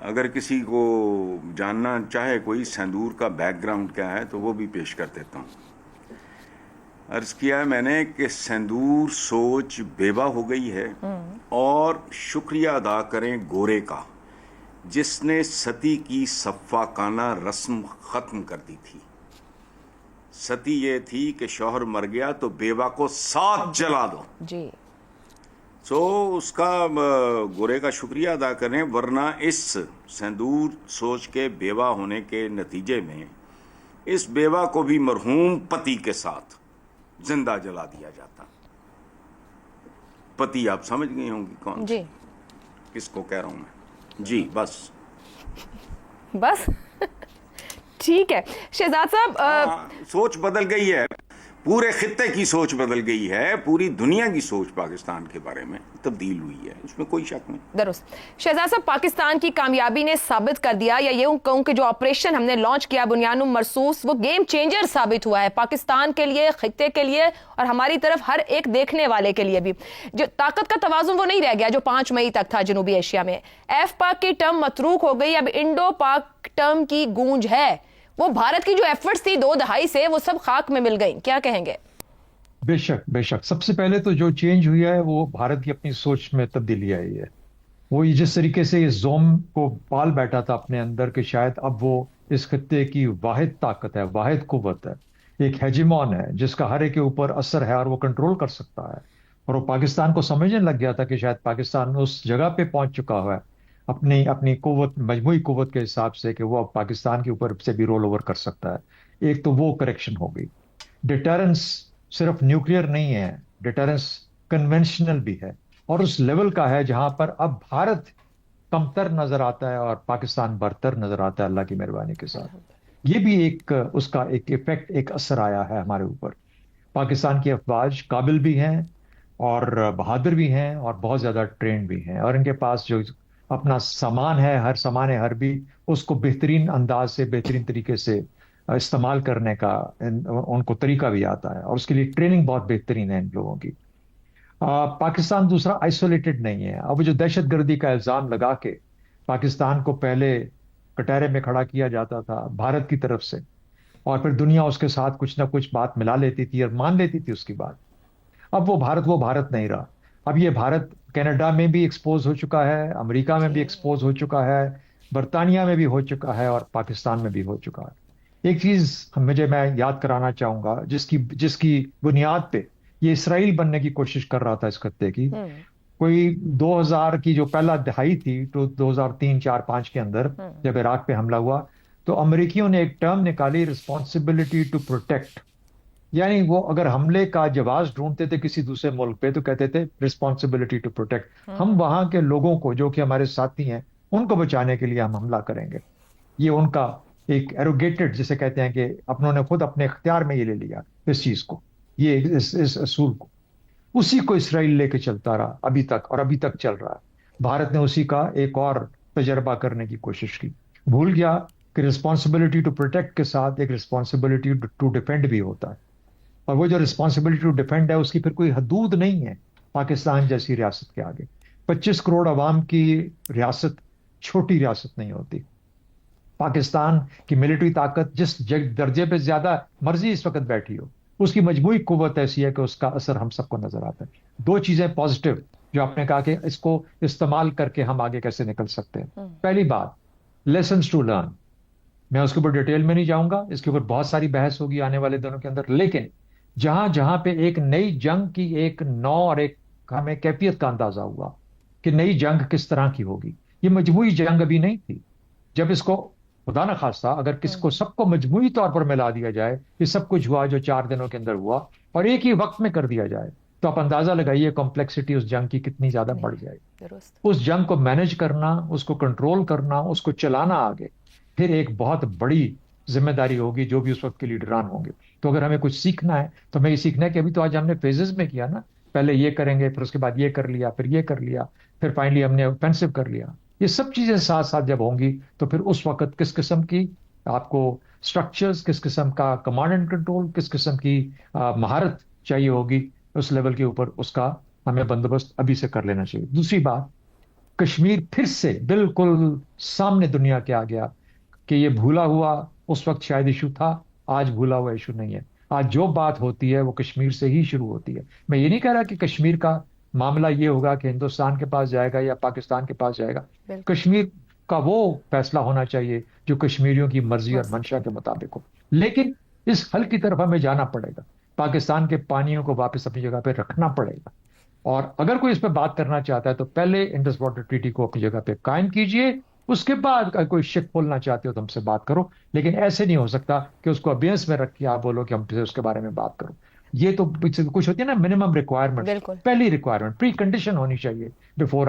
اگر کسی کو جاننا چاہے کوئی سندور کا بیک گراؤنڈ کیا ہے تو وہ بھی پیش کر دیتا ہوں. عرض کیا ہے میں نے کہ سندور سوچ بیوہ ہو گئی ہے، اور شکریہ ادا کریں گورے کا جس نے ستی کی سفاکانہ رسم ختم کر دی تھی. ستی یہ تھی کہ شوہر مر گیا تو بیوہ کو ساتھ جلا دو. جی سو اس کا گورے کا شکریہ ادا کریں، ورنہ اس سندور سوچ کے بیوہ ہونے کے نتیجے میں اس بیوہ کو بھی مرحوم پتی کے ساتھ زندہ جلا دیا جاتا. پتی آپ سمجھ گئی ہوں گی کون جی کس کو کہہ رہا ہوں میں. جی بس بس ٹھیک ہے شہزاد صاحب. سوچ بدل گئی ہے، پورے خطے کی سوچ بدل گئی ہے، پوری دنیا کی سوچ پاکستان کے بارے میں تبدیل ہوئی ہے، اس میں کوئی شک نہیں. درست. شہزاد صاحب پاکستان کی کامیابی نے ثابت کر دیا، یا یہ کہوں کہ جو آپریشن ہم نے لانچ کیا بنیان مرصوص وہ گیم چینجر ثابت ہوا ہے پاکستان کے لیے، خطے کے لیے، اور ہماری طرف ہر ایک دیکھنے والے کے لیے بھی. جو طاقت کا توازن وہ نہیں رہ گیا جو 5 مئی تک تھا جنوبی ایشیا میں. ایف پاک کی ٹرم متروک ہو گئی، اب انڈو پاک ٹرم کی گونج ہے. وہ بھارت کی جو ایفرٹس تھی 2 دہائی سے وہ سب خاک میں مل گئیں. کیا کہیں گے؟ بے شک بے شک. سب سے پہلے تو جو چینج ہوا ہے وہ بھارت کی اپنی سوچ میں تبدیلی آئی ہے. وہ جس طریقے سے اس زوم کو پال بیٹھا تھا اپنے اندر کہ شاید اب وہ اس خطے کی واحد طاقت ہے، واحد قوت ہے، ایک ہیجیمون ہے جس کا ہر ایک کے اوپر اثر ہے اور وہ کنٹرول کر سکتا ہے. اور وہ پاکستان کو سمجھنے لگ گیا تھا کہ شاید پاکستان اس جگہ پہ پہنچ چکا ہوا ہے اپنی قوت، مجموعی قوت کے حساب سے، کہ وہ اب پاکستان کے اوپر سے بھی رول اوور کر سکتا ہے. ایک تو وہ کریکشن ہو گئی. ڈیٹرنس صرف نیوکلیئر نہیں ہے، ڈیٹرنس کنونشنل بھی ہے، اور اس لیول کا ہے جہاں پر اب بھارت کمتر نظر آتا ہے اور پاکستان برتر نظر آتا ہے اللہ کی مہربانی کے ساتھ. یہ بھی ایک اس کا ایک ایفیکٹ، ایک اثر آیا ہے ہمارے اوپر. پاکستان کی افواج قابل بھی ہیں اور بہادر بھی ہیں اور بہت زیادہ ٹرینڈ بھی ہیں، اور ان کے پاس جو اپنا سامان ہے، ہر سامان حربی، اس کو بہترین انداز سے، بہترین طریقے سے استعمال کرنے کا ان کو طریقہ بھی آتا ہے، اور اس کے لیے ٹریننگ بہت بہترین ہے ان لوگوں کی. پاکستان دوسرا آئسولیٹڈ نہیں ہے. اب جو دہشت گردی کا الزام لگا کے پاکستان کو پہلے کٹہرے میں کھڑا کیا جاتا تھا بھارت کی طرف سے، اور پھر دنیا اس کے ساتھ کچھ نہ کچھ بات ملا لیتی تھی اور مان لیتی تھی اس کی بات. اب وہ بھارت نہیں رہا. اب یہ بھارت کینیڈا میں بھی ایکسپوز ہو چکا ہے، امریکہ میں بھی ایکسپوز ہو چکا ہے، برطانیہ میں بھی ہو چکا ہے، اور پاکستان میں بھی ہو چکا ہے. ایک چیز میں یاد کرانا چاہوں گا جس کی بنیاد پہ یہ اسرائیل بننے کی کوشش کر رہا تھا اس خطے کی. کوئی 2000 کی جو پہلا دہائی تھی، تو 2003 4 5 کے اندر جب عراق پہ حملہ ہوا تو امریکیوں نے ایک ٹرم نکالی، رسپانسبلٹی ٹو پروٹیکٹ. یعنی وہ اگر حملے کا جواز ڈھونڈتے تھے کسی دوسرے ملک پہ تو کہتے تھے رسپانسبلٹی ٹو پروٹیکٹ، ہم وہاں کے لوگوں کو جو کہ ہمارے ساتھی ہیں ان کو بچانے کے لیے ہم حملہ کریں گے. یہ ان کا ایک ایروگیٹڈ جسے کہتے ہیں کہ انہوں نے خود اپنے اختیار میں یہ لے لیا اس چیز کو، یہ اس اصول کو. اسی کو اسرائیل لے کے چلتا رہا ابھی تک، اور ابھی تک چل رہا ہے. بھارت نے اسی کا ایک اور تجربہ کرنے کی کوشش کی، بھول گیا کہ رسپانسبلٹی ٹو پروٹیکٹ کے ساتھ ایک رسپانسبلٹی ٹو ڈیفینڈ بھی ہوتا ہے. اور وہ جو رسپانسبلٹی ٹو ڈیفینڈ ہے اس کی پھر کوئی حدود نہیں ہے پاکستان جیسی ریاست کے آگے. 25 کروڑ عوام کی ریاست چھوٹی ریاست نہیں ہوتی. پاکستان کی ملٹری طاقت جس درجے پہ زیادہ مرضی اس وقت بیٹھی ہو، اس کی مجموعی قوت ایسی ہے کہ اس کا اثر ہم سب کو نظر آتا ہے. 2 چیزیں پازیٹیو جو آپ نے کہا کہ اس کو استعمال کر کے ہم آگے کیسے نکل سکتے ہیں. پہلی بات، لیسنز ٹو لرن. میں اس کے اوپر ڈیٹیل میں نہیں جاؤں گا، اس کے اوپر بہت ساری بحث ہوگی آنے والے دنوں کے اندر. لیکن جہاں پہ ایک نئی جنگ کی ایک نو اور ایک ہمیں کیفیت کا اندازہ ہوا کہ نئی جنگ کس طرح کی ہوگی. یہ مجموعی جنگ ابھی نہیں تھی. جب اس کو خدا نہ خواستہ اگر کسی کو سب کو مجموعی طور پر ملا دیا جائے، یہ سب کچھ ہوا جو 4 دنوں کے اندر ہوا اور ایک ہی وقت میں کر دیا جائے، تو آپ اندازہ لگائیے کمپلیکسٹی اس جنگ کی کتنی زیادہ بڑھ جائے. اس جنگ کو مینج کرنا، اس کو کنٹرول کرنا، اس کو چلانا آگے پھر ایک بہت بڑی ذمہ داری ہوگی جو بھی اس وقت کے لیڈران ہوں گے. تو اگر ہمیں کچھ سیکھنا ہے تو ہمیں یہ سیکھنا ہے کہ ابھی تو آج ہم نے فیزز میں کیا نا، پہلے یہ کریں گے، پھر اس کے بعد یہ کر لیا، پھر یہ کر لیا، پھر فائنلی ہم نے اوفینسو کر لیا. یہ سب چیزیں ساتھ ساتھ جب ہوں گی تو پھر اس وقت کس قسم کی آپ کو سٹرکچرز، کس قسم کا کمانڈ اینڈ کنٹرول، کس قسم کی مہارت چاہیے ہوگی اس لیول کے اوپر، اس کا ہمیں بندوبست ابھی سے کر لینا چاہیے. دوسری بات، کشمیر پھر سے بالکل سامنے دنیا کے آ گیا کہ یہ بھولا ہوا اس وقت شاید ایشو تھا، آج بھولا ہوا ایشو نہیں ہے۔ آج جو بات ہوتی ہے وہ کشمیر سے ہی شروع ہوتی ہے۔ میں یہ نہیں کہہ رہا کہ کشمیر کا معاملہ یہ ہوگا کہ ہندوستان کے پاس جائے گا یا پاکستان کے پاس جائے گا۔ بالکل کشمیر کا وہ فیصلہ ہونا چاہیے جو کشمیریوں کی مرضی اور منشا کے مطابق ہو، لیکن اس حل کی طرف ہمیں جانا پڑے گا۔ پاکستان کے پانیوں کو واپس اپنی جگہ پہ رکھنا پڑے گا، اور اگر کوئی اس پہ بات کرنا چاہتا ہے تو پہلے انڈس واٹر ٹریٹی کو اپنی جگہ پہ قائم کیجئے، اس کے بعد اگر کوئی شک کھولنا چاہتے ہو تو ہم سے بات کرو، لیکن ایسے نہیں ہو سکتا کہ اس کو ابینس میں رکھ کے آپ بولو کہ ہم سے اس کے بارے میں بات کرو۔ یہ تو کچھ ہوتی ہے نا منیمم ریکوائرمنٹ، بالکل پہلی ریکوائرمنٹ پری کنڈیشن ہونی چاہیے before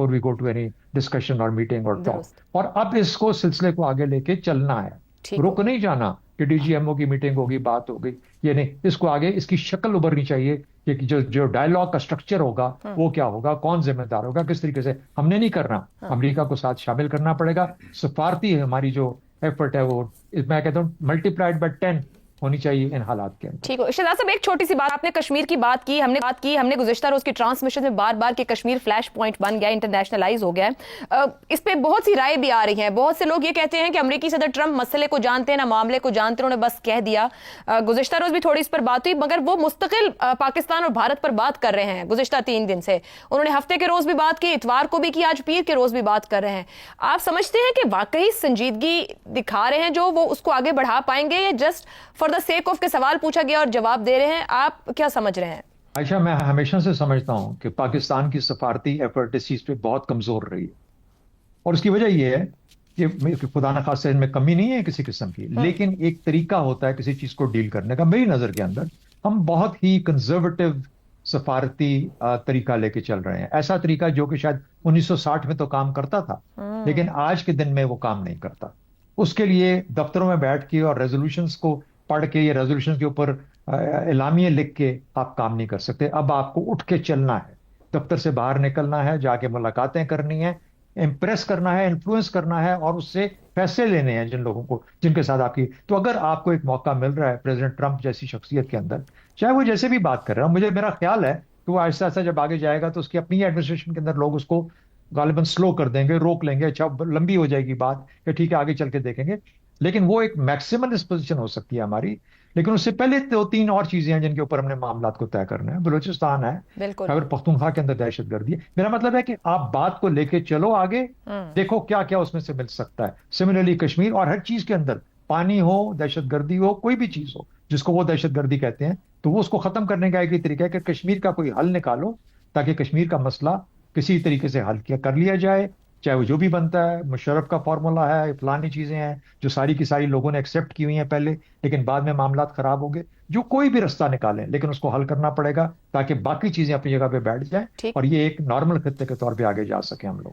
we go to any discussion اور میٹنگ اور ٹاک۔ درست اور اب اس کو سلسلے کو آگے لے کے چلنا ہے، ٹھیک ہو رک نہیں جانا کہ ڈی جی ایم او کی میٹنگ ہوگی، بات ہوگی، یہ نہیں، اس کو آگے اس کی شکل ابھرنی چاہیے کہ جو ڈائلاگ کا سٹرکچر ہوگا وہ کیا ہوگا، کون ذمہ دار ہوگا، کس طریقے سے۔ ہم نے نہیں کرنا، امریکہ کو ساتھ شامل کرنا پڑے گا۔ سفارتی ہماری جو ایفرٹ ہے وہ میں کہتا ہوں ملٹی پلائڈ بائی 10 ہونی چاہیے ان حالات کے اندر۔ ٹھیک ہو شہزاد صاحب، ایک چھوٹی سی بات، آپ نے کشمیر کی بات کی، ہم نے گزشتہ روز کی ٹرانسمیشن میں بار بار کہ کشمیر فلیش پوائنٹ بن گیا، انٹرنیشنلائز ہو گیا ہے۔ اس پہ بہت سی رائے بھی آ رہی ہیں، بہت سے لوگ یہ کہتے ہیں کہ امریکی صدر ٹرمپ مسئلے کو جانتے ہیں نہ معاملے کو جانتے، انہوں نے بس کہہ دیا۔ گزشتہ روز بھی تھوڑی اس پر بات ہوئی، مگر وہ مستقل پاکستان اور بھارت پر بات کر رہے ہیں گزشتہ 3 دن سے۔ انہوں نے ہفتے کے روز بھی بات کی، اتوار کو بھی کی، آج پیر کے روز بھی بات کر رہے ہیں۔ آپ سمجھتے ہیں کہ واقعی سنجیدگی دکھا رہے ہیں جو وہ اس کو آگے بڑھا پائیں گے، یا just for the sake of کے سوال پوچھا گیا اور جواب دے رہے ہیں؟ آپ کیا سمجھ رہے ہیں؟ عائشہ، میں ہمیشہ سے سمجھتا ہوں کہ پاکستان کی سفارتی ایفرٹ اس چیز پہ بہت کمزور رہی ہے، اور اس کی وجہ یہ ہے کہ خدا نخواستہ ان میں کمی نہیں ہے کسی قسم کی، لیکن ایک طریقہ ہوتا ہے کسی چیز کو ڈیل کرنے کا۔ میری نظر کے اندر ہم بہت ہی کنزرویٹو سفارتی طریقہ لے کے چل رہے ہیں، ایسا طریقہ جو کہ شاید 1960 میں تو کام کرتا تھا لیکن آج کے دن میں وہ کام نہیں کرتا۔ اس کے لیے دفتروں میں بیٹھ کے اور ریزولوشنز کو پڑھ کے یا ریزولوشن کے اوپر اعلامیے لکھ کے آپ کام نہیں کر سکتے۔ اب آپ کو اٹھ کے چلنا ہے، دفتر سے باہر نکلنا ہے، جا کے ملاقاتیں کرنی ہیں، امپریس کرنا ہے، انفلوئنس کرنا ہے، اور اس سے فیصلے لینے ہیں جن کے ساتھ آپ کی۔ تو اگر آپ کو ایک موقع مل رہا ہے پریزیڈنٹ ٹرمپ جیسی شخصیت کے اندر، چاہے وہ جیسے بھی بات کر رہا ہے، میرا خیال ہے کہ وہ آہستہ آہستہ جب آگے جائے گا تو اس کی اپنی ایڈمنسٹریشن کے اندر لوگ اس کو غالباً سلو کر دیں گے، روک لیں گے، اچھا لمبی ہو جائے گی بات کہ ٹھیک ہے آگے چل کے دیکھیں گے، لیکن وہ ایک میکسیمم ڈسپوزیشن ہو سکتی ہے ہماری۔ لیکن اس سے پہلے 2-3 اور چیزیں ہیں جن کے اوپر ہم نے معاملات کو طے کرنا ہے۔ بلوچستان ہے، بالکل خیبر پختونخوا کے اندر دہشت گردی ہے۔ میرا مطلب ہے کہ آپ بات کو لے کے چلو آگے، دیکھو کیا کیا اس میں سے مل سکتا ہے۔ سملرلی کشمیر اور ہر چیز کے اندر، پانی ہو، دہشت گردی ہو، کوئی بھی چیز ہو جس کو وہ دہشت گردی کہتے ہیں، تو وہ اس کو ختم کرنے کا ایک ہی طریقہ ہے کہ کشمیر کا کوئی حل نکالو تاکہ کشمیر کا مسئلہ کسی طریقے سے حل کر لیا جائے، چاہے وہ جو بھی بنتا ہے۔ مشرف کا فارمولا ہے، فلانی چیزیں ہیں جو ساری کی ساری لوگوں نے ایکسیپٹ کی ہوئی ہیں پہلے، لیکن بعد میں معاملات خراب ہو گئے۔ جو کوئی بھی رستہ نکالیں لیکن اس کو حل کرنا پڑے گا تاکہ باقی چیزیں اپنی جگہ پہ بیٹھ جائیں، ٹھیک اور یہ ایک نارمل خطے کے طور پہ آگے جا سکیں ہم لوگ۔